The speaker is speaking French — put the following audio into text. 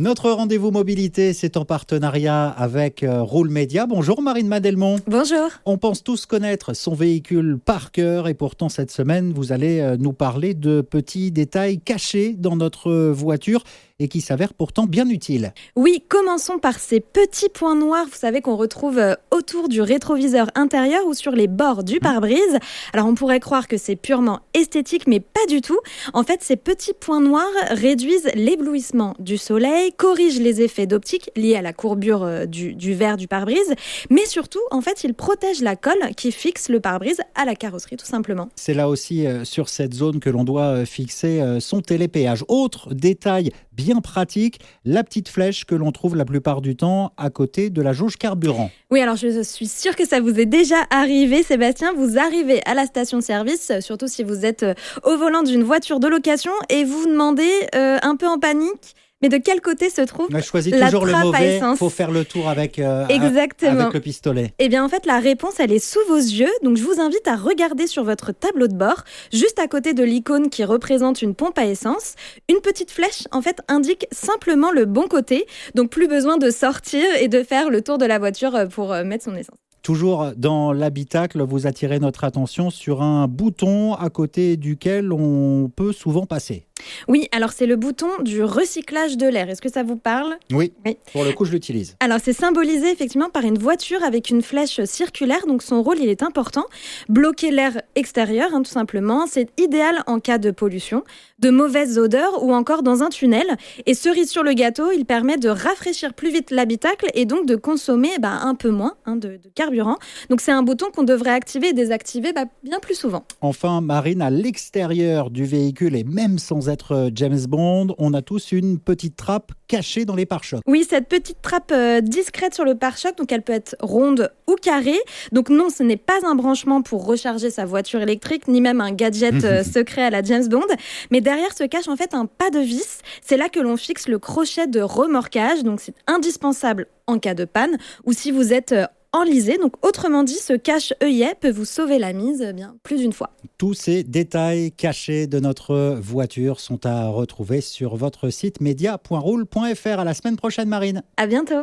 Notre rendez-vous mobilité, c'est en partenariat avec Roule Média. Bonjour Marine Madelmont. Bonjour. On pense tous connaître son véhicule par cœur et pourtant cette semaine, vous allez nous parler de petits détails cachés dans notre voiture et qui s'avèrent pourtant bien utiles. Oui, commençons par ces petits points noirs, vous savez, qu'on retrouve autour du rétroviseur intérieur ou sur les bords du pare-brise. Alors on pourrait croire que c'est purement esthétique, mais pas du tout. En fait, ces petits points noirs réduisent l'éblouissement du soleil, corrigent les effets d'optique liés à la courbure du verre du pare-brise, mais surtout, en fait, ils protègent la colle qui fixe le pare-brise à la carrosserie, tout simplement. C'est là aussi sur cette zone que l'on doit fixer son télépéage. Autre détail bien pratique, la petite flèche que l'on trouve la plupart du temps à côté de la jauge carburant. Oui, alors je suis sûre que ça vous est déjà arrivé, Sébastien. Vous arrivez à la station-service, surtout si vous êtes au volant d'une voiture de location et vous vous demandez un peu en panique, mais de quel côté se trouve On a choisi la toujours le trappe à mauvais, essence. il faut faire le tour avec Exactement. le pistolet. Eh bien, en fait, la réponse, elle est sous vos yeux. Donc, je vous invite à regarder sur votre tableau de bord, juste à côté de l'icône qui représente une pompe à essence. Une petite flèche, en fait, indique simplement le bon côté. Donc, plus besoin de sortir et de faire le tour de la voiture pour mettre son essence. Toujours dans l'habitacle, vous attirez notre attention sur un bouton à côté duquel on peut souvent passer. Oui, alors c'est le bouton du recyclage de l'air. Est-ce que ça vous parle ? Oui, Oui. pour le coup, je l'utilise. Alors, c'est symbolisé effectivement par une voiture avec une flèche circulaire. Donc, son rôle, il est important. Bloquer l'air extérieur, tout simplement. C'est idéal en cas de pollution, de mauvaises odeurs ou encore dans un tunnel. Et cerise sur le gâteau, il permet de rafraîchir plus vite l'habitacle et donc de consommer un peu moins de carburant. Donc, c'est un bouton qu'on devrait activer et désactiver bien plus souvent. Enfin, Marine, à l'extérieur du véhicule et même sans être James Bond, on a tous une petite trappe cachée dans les pare-chocs. Oui, cette petite trappe discrète sur le pare-choc, donc elle peut être ronde ou carrée. Donc non, ce n'est pas un branchement pour recharger sa voiture électrique, ni même un gadget secret à la James Bond. Mais derrière se cache en fait un pas de vis. C'est là que l'on fixe le crochet de remorquage. Donc c'est indispensable en cas de panne ou si vous êtes enlisé. Donc autrement dit, ce cache-œillet peut vous sauver la mise plus d'une fois. Tous ces détails cachés de notre voiture sont à retrouver sur votre site media.roule.fr. À la semaine prochaine, Marine. À bientôt.